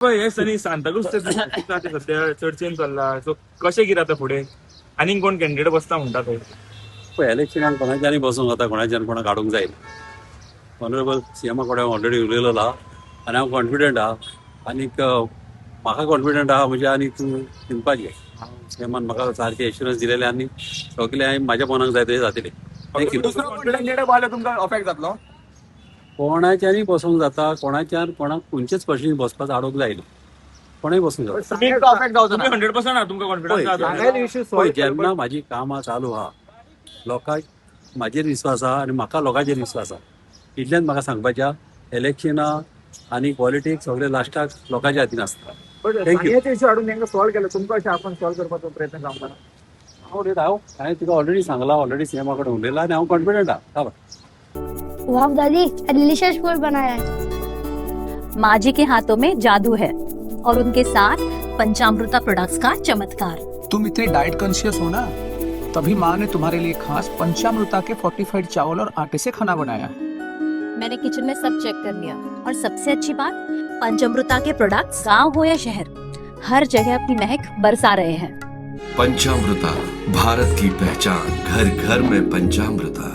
हे सनी सांताक्रूज सध्या चर्चेन चल्ला सो कशें कितें आतां फुडें आनीक कोण कॅन्डिडेट बसता म्हणटा थंय पळय इलेक्शनाक कोणाच्यानी बसूंक जाता कोणाच्यान कोणाक काडूंक जाय ऑनरेबल सीएमा कडेन ऑलरेडी उलयलो आहा आनी हांव कॉन्फिडंट आहा आनीक म्हाका कॉन्फिडंट आहा म्हणजे आनीक तूं चिंतपाचें सीएमान म्हाका सारकें एश्युरन्स दिलेलें आनी सगलें हांवें म्हाज्या मनाक जाय तशें जातलें कॅन्डिडेट पावल्यार तुमकां अफेक्ट जातलो कोणाच्यानी बसूंक जाता कोणाच्यान कोणाक खंयचेच पक्षी बसपाक आडोवंक जायना कोणूय बसूंक जाता 100% आहा तुमकां कॉन्फिडन्स पळय जेन्ना म्हाजी कामां चालू आहा लोकांक म्हाजेर विश्वास आहा आनी म्हाका लोकांचेर विश्वास आहा इतल्यान म्हाका सांगपाच्या इलेक्शनां आनी पॉलिटिक्स सगळे लास्टाक लोकांच्या हातीन आसता थँक्यू इश्यू हाडून तांकां सॉल्व केलो तुमकां अशें आपण सॉल्व करपाचो प्रयत्न जावंक हांवें तुका ऑलरेडी सांगला ऑलरेडी सीएमा कडेन उलयला आनी हांव कॉन्फिडंट आहा वाह दादी डिलीशियस फूड बनाया है। माँ जी के हाथों में जादू है और उनके साथ पंचामृता प्रोडक्ट्स का चमत्कार। तुम इतने डाइट कॉन्शियस हो ना, तभी माँ ने तुम्हारे लिए खास पंचामृता के फोर्टिफाइड चावल और आटे से खाना बनाया। मैंने किचन में सब चेक कर लिया और सबसे अच्छी बात पंचामृता के प्रोडक्ट्स गांव हो या शहर हर जगह अपनी महक बरसा रहे हैं। पंचामृता, भारत की पहचान, घर घर में पंचामृता।